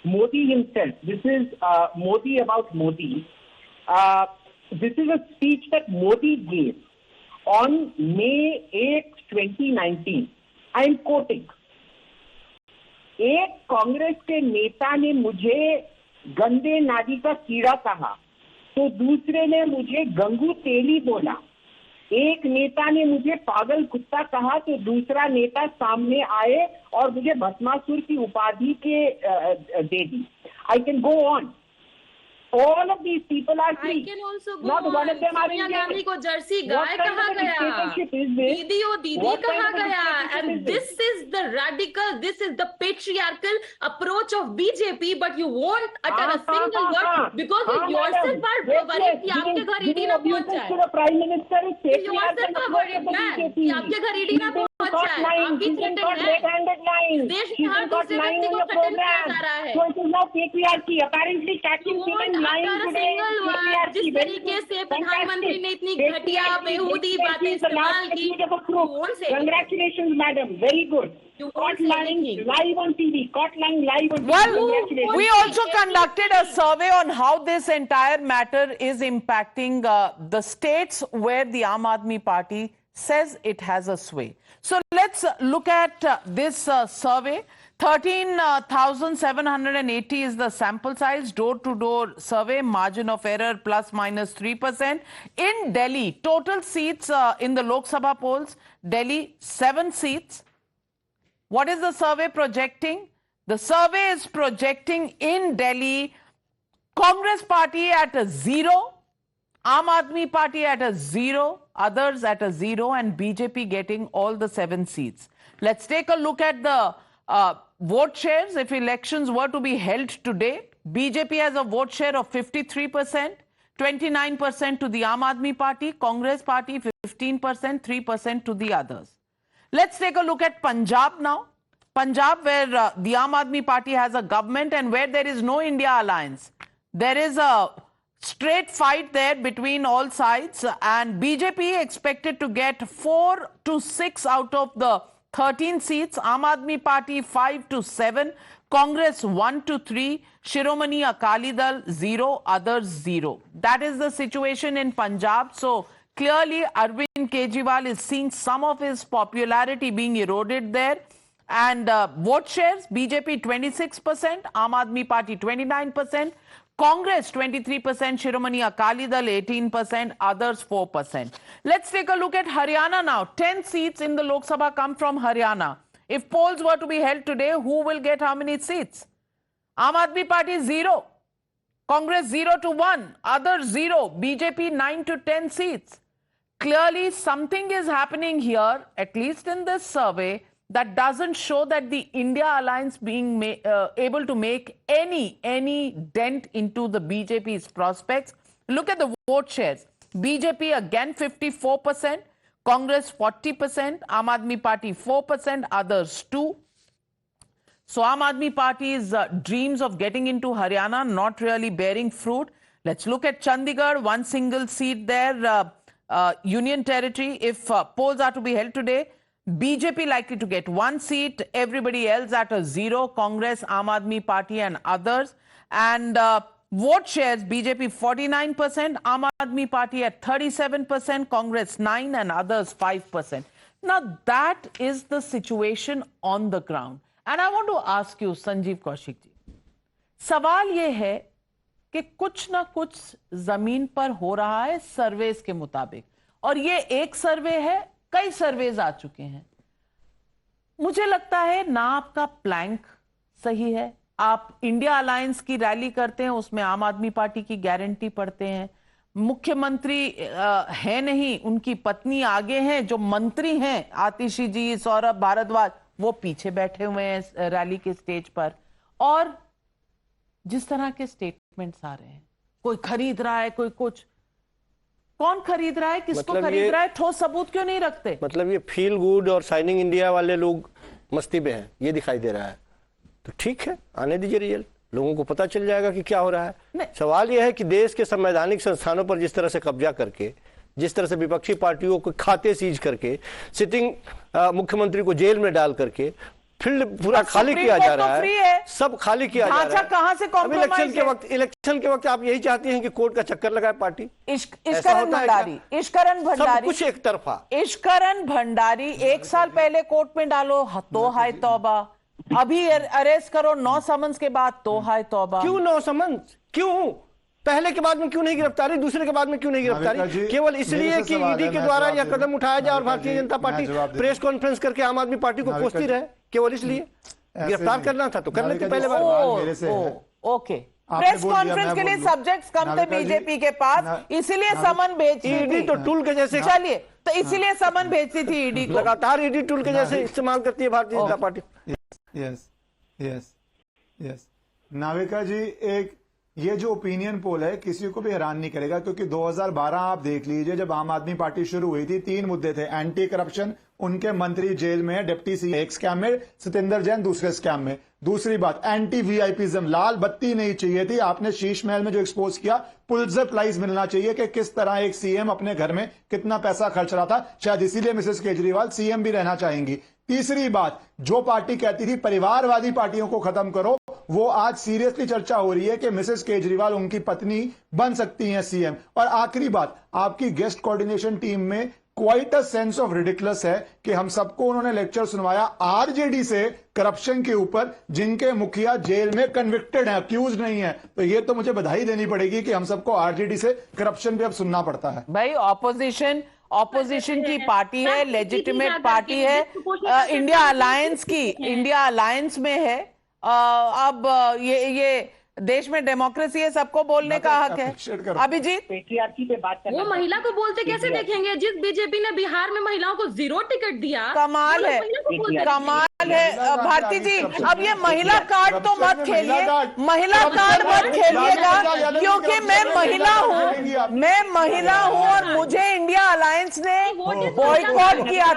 Modi himself. This is Modi about Modi. This is a speech that Modi gave on May 8, 2019. I am quoting. एक कांग्रेस के नेता ने मुझे गंदे नादी का कीड़ा कहा, तो दूसरे ने मुझे गंगू तेली बोला। एक नेता ने मुझे पागल कुत्ता कहा, तो दूसरा नेता सामने आए और मुझे भस्मासुर की उपाधि के दे दी। I can go on. All of these people are free. I can also go Not on. one of them are Sonia Indian. Gandhi को जर्सी गाय कहा गया, दीदी ओ दीदी कहा गया, and this is the radical, this is the patriarchal approach of BJP, but you won't utter a single word because you yourself are worried कि आपके घर ईडी ना पहुंच जाए। The Prime Minister is You yourself are worried, man, कि आपके घर ED ना पहुंच जाए। आपकी threatened है, देश में हर दूसरे व्यक्ति को threaten किया जा रहा है। So it is not patriarchy. Apparently, catching women lying today is patriarchy. जिस तरीके से प्रधानमंत्री ने इतनी घटिया बेहूदी बातें इस्तेमाल की, Congratulations, madam. Very good. Caught lying live on TV. Caught lying live on TV. Well, we also conducted a survey on how this entire matter is impacting the states where the Aam Aadmi Party says it has a sway. So let's look at this survey. 13,780 is the sample size, door-to-door survey, margin of error plus minus 3%. In Delhi, total seats in the Lok Sabha polls, Delhi 7 seats. What is the survey projecting? The survey is projecting in Delhi Congress party at a 0, Aam Aadmi Party at a 0, others at a 0, and BJP getting all the 7 seats. Let's take a look at the vote shares. If elections were to be held today, BJP has a vote share of 53%, 29% to the Aam Aadmi Party, Congress Party 15%, 3% to the others. Let's take a look at Punjab now. Punjab, where the Aam Aadmi Party has a government and where there is no India alliance. There is a straight fight there between all sides, and BJP expected to get 4 to 6 out of the 13 seats, Aam Aadmi Party 5 to 7, Congress 1 to 3, Shiromani Akali Dal 0, others 0. That is the situation in Punjab. So clearly Arvind Kejriwal is seeing some of his popularity being eroded there. And vote shares, BJP 26%, Aam Aadmi Party 29%, Congress 23%, Shiromani Akali Dal 18%, others 4%. Let's take a look at Haryana now. 10 seats in the Lok Sabha come from Haryana. If polls were to be held today, who will get how many seats? Aam Aadmi Party 0, Congress 0 to 1, others 0, BJP 9 to 10 seats. Clearly something is happening here, at least in this survey, that doesn't show that the India alliance being able to make any dent into the BJP's prospects. Look at the vote shares. BJP again 54%, Congress 40%, Aam Aadmi Party 4%, others 2%. So Aam Aadmi Party's dreams of getting into Haryana not really bearing fruit. Let's look at Chandigarh, one single seat there, Union Territory. If polls are to be held today, BJP likely to get 1 seat, everybody else at a 0, Congress, Aam Aadmi Party and others. And vote shares, BJP 49%, Aam Aadmi Party at 37%, Congress 9% and others 5%. Now that is the situation on the ground. And I want to ask you, Sanjeev Kaushik ji, सवाल ये है कि कुछ ना कुछ जमीन पर हो रहा है सर्वेस के मुताबिक, और ये एक सर्वे है, कई सर्वेज आ चुके हैं। मुझे लगता है ना आपका प्लैंक सही है, आप इंडिया अलायंस की रैली करते हैं, उसमें आम आदमी पार्टी की गारंटी पढ़ते हैं, मुख्यमंत्री है नहीं, उनकी पत्नी आगे हैं, जो मंत्री हैं आतिशी जी, सौरभ भारद्वाज, वो पीछे बैठे हुए हैं रैली के स्टेज पर, और जिस तरह के स्टेटमेंट्स आ रहे हैं, कोई खरीद रहा है, कोई कुछ, कौन खरीद रहा है, किसको खरीद रहा है, ठोस सबूत क्यों नहीं रखते? मतलब ये फील गुड और शाइनिंग इंडिया वाले लोग मस्ती में हैं, ये दिखाई दे रहा है। तो ठीक है, आने दीजिए रिजल्ट, लोगों को पता चल जाएगा कि क्या हो रहा है। सवाल यह है कि देश के संवैधानिक संस्थानों पर जिस तरह से कब्जा करके जिस तरह से विपक्षी पार्टियों को खाते सीज करके सिटिंग मुख्यमंत्री को जेल में डाल करके फील्ड पूरा खाली किया जा रहा है, सब खाली किया जा रहा है। कहां से कॉम्प्रोमाइज है? इलेक्शन के वक्त आप यही चाहती हैं कि कोर्ट का चक्कर लगाए पार्टी? इश्करण भंडारी सब कुछ एक तरफा। इश्करण भंडारी 1 साल पहले कोर्ट में डालो तो हाय तौबा, अभी अरेस्ट करो 9 समन्स के बाद तो हाय तौबा। क्यों 9 समन्स? क्यों पहले के बाद में क्यों नहीं गिरफ्तारी, दूसरे के बाद में क्यों नहीं गिरफ्तारी? केवल इसलिए कि ईडी के द्वारा यह कदम उठाया जाए और भारतीय जनता पार्टी प्रेस कॉन्फ्रेंस करके आम आदमी पार्टी को कोसती रहे, केवल इसलिए गिरफ्तार करना था तो कर लेते पहले बार। ओके, प्रेस कॉन्फ्रेंस के लिए सब्जेक्ट्स कम थे बीजेपी के पास, इसीलिए समन भेजती ईडी तो टूल के जैसे, चलिए तो इसीलिए समन भेजती थी ईडी को, लगातार ईडी टूल के जैसे इस्तेमाल करती है Bharatiya Janata Party. Yes yes yes Navika ji, एक ये जो ओपिनियन पोल है किसी को भी हैरान नहीं करेगा, क्योंकि 2012 आप देख लीजिए जब आम आदमी पार्टी शुरू हुई थी, 3 मुद्दे थे। एंटी करप्शन, उनके मंत्री जेल में है, डिप्टी सी एक स्कैम में, सत्येंद्र जैन दूसरे स्कैम में। दूसरी बात, एंटी वीआईपीज्म, लाल बत्ती नहीं चाहिए थी। आपने शीश महल में जो एक्सपोज किया, पुलिसर प्राइज मिलना चाहिए कि किस तरह एक सीएम अपने घर में कितना पैसा खर्च रहा था, शायद इसीलिए मिसेस केजरीवाल सीएम भी रहना चाहेंगी। तीसरी बात, जो पार्टी कहती थी परिवारवादी पार्टियों को खत्म करो, वो आज सीरियसली चर्चा हो रही है कि मिसेस केजरीवाल उनकी पत्नी बन सकती हैं सीएम। और आखिरी बात, आपकी गेस्ट कोऑर्डिनेशन टीम में quite a sense of ridiculous है कि हम सबको उन्होंने लेक्चर सुनवाया आरजेडी से करप्शन के ऊपर, जिनके मुखिया जेल में कन्विक्टेड है, अक्यूज नहीं है। तो ये तो मुझे बधाई देनी पड़ेगी कि हम सबको आरजेडी से करप्शन पे अब सुनना पड़ता है। भाई ऑपोजिशन की पार्टी है, लेजिटिमेट पार्टी है, इंडिया अलायंस में है। अब ये देश में डेमोक्रेसी है, सबको बोलने का हक है। अभिजीत, पेट्रियार्की पे बात करना, वो महिला को बोलते कैसे देखेंगे? जिस बीजेपी ने बिहार में महिलाओं को 0 टिकट दिया, कमाल है, कमाल है। भारती जी, अब ये महिला कार्ड तो मत खेलिए, महिला कार्ड मत खेलिएगा, क्योंकि मैं महिला हूँ और मुझे इंडिया अलायंस ने बॉयकॉट किया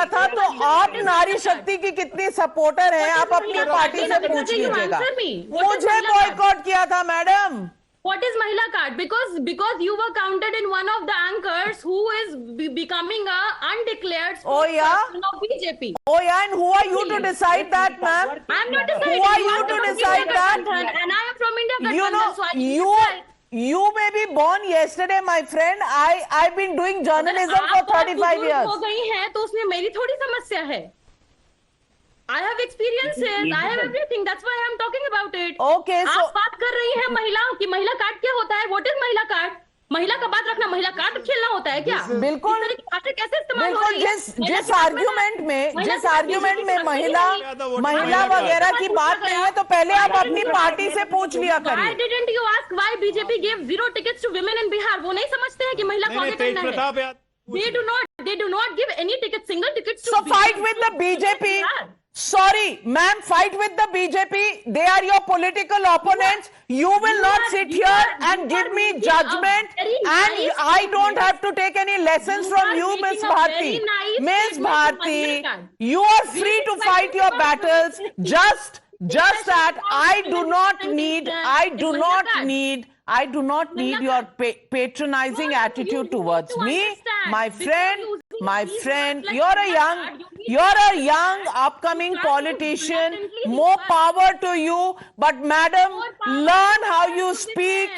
था। तो आप नारी शक्ति की कितनी सपोर्टर हैं, आप अपनी पार्टी से पूछ लीजिएगा। मुझे बॉयकॉट किया था madam. What is Mahila card? Because you were counted in one of the anchors who is becoming a undeclared spokesperson of BJP. Oh yeah, and who are you to decide that, ma'am? I'm not deciding. Who are you to decide that? And I am from India. You know, you may be born yesterday, my friend. I've been doing journalism for 35 years. हो गई है तो उसमें मेरी थोड़ी समस्या है। I have experiences, I have everything. That's why I'm talking about it. Okay, so आप बात कर रही हैं महिलाओं की, महिला कार्ड क्या होता है? What is महिला कार्ड? महिला का बात रखना, महिला कार्ड खेलना होता है क्या? बिल्कुल, कैसे इस्तेमाल हो रही है? जिस आर्ग्यूमेंट में महिला वगैरह की बात नहीं है, तो पहले आप अपनी पार्टी से पूछ लिया करिए। Why didn't you ask why BJP gave 0 tickets to women in Bihar? वो नहीं समझते हैं कि महिला को आगे करना है। They do not give any tickets, single tickets to So fight with the BJP. Sorry, ma'am, fight with the BJP. They are your political opponents. You will not sit here and give me judgment, and I don't have to take any lessons from you, Miss Bharti. Miss Bharti, you are free to fight your battles. Just that I do not need your patronizing attitude towards me. My friend, you're a young upcoming politician. More power to you. But madam, learn how you speak.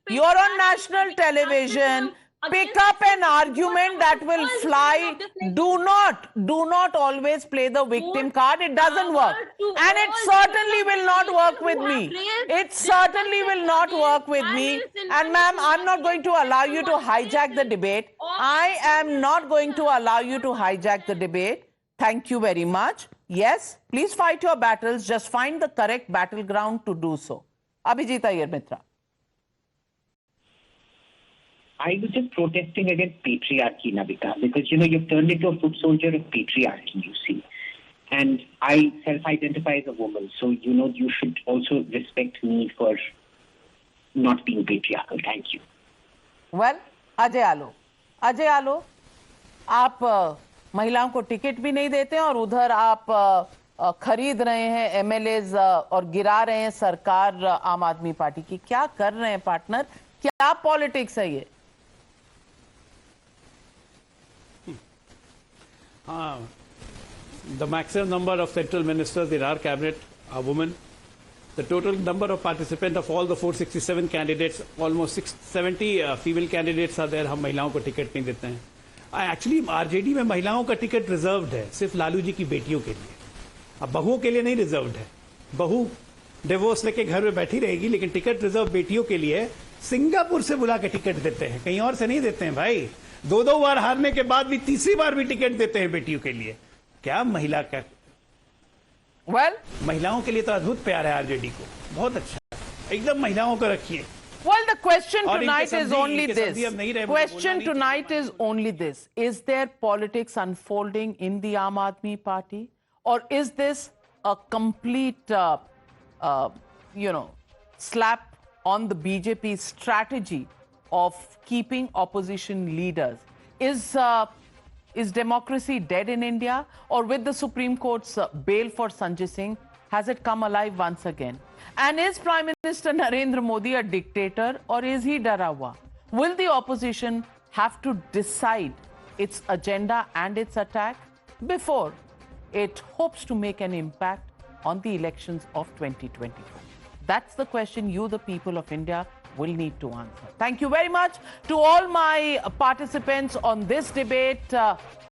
You're on national television. Pick up an argument that will fly. Do not always play the victim card. It doesn't work. And it certainly will not work with me. And ma'am, I'm not going to allow you to hijack the debate. I am not going to allow you to hijack the debate. Thank you very much. Yes, please fight your battles. Just find the correct battleground to do so. Abhijit Iyer Mitra. I was just protesting against patriarchy, Navika, because, you've turned into a foot soldier of patriarchy, you see. And I self-identify as a woman, so, you should also respect me for not being patriarchal. Thank you. Well, Ajay Alok, आप महिलाओं को ticket भी नहीं देते और उधर आप खरीद रहे हैं एमएलएज और गिरा रहे हैं सरकार आम आदमी पार्टी की। क्या कर रहे हैं पार्टनर? क्या पॉलिटिक्स है ये? The maximum number of central ministers in our cabinet are women. The total number of participants of all the 467 candidates, almost 670 female candidates are there. हम महिलाओं को टिकट नहीं देते हैं. Actually, आरजेडी में महिलाओं का टिकट रिजर्व्ड है सिर्फ लालू जी की बेटियों के लिए. अब बहुओं के लिए नहीं रिजर्व्ड है. बहू डिवोर्स लेके घर में बैठी रहेगी, लेकिन टिकट रिजर्व बेटियों के लिए सिंगापुर से बुला के टिकट देते हैं, कहीं और से नहीं देते हैं भाई. दो बार हारने के बाद भी तीसरी बार भी टिकट देते हैं बेटियों के लिए. क्या महिला का महिलाओं के लिए तो अद्भुत प्यार है आरजेडी को. बहुत अच्छा, एकदम महिलाओं को रखिए. Well, the question tonight is only this. Question tonight is only this. Is there politics unfolding in the Aam Aadmi Party? Or is this a complete, slap on the BJP's strategy of keeping opposition leaders? Is democracy dead in India? Or with the Supreme Court's bail for Sanjay Singh, has it come alive once again? And is Prime Minister Narendra Modi a dictator, or is he डरा हुआ? Will the opposition have to decide its agenda and its attack before it hopes to make an impact on the elections of 2024? That's the question you, the people of India, will need to answer. Thank you very much to all my participants on this debate.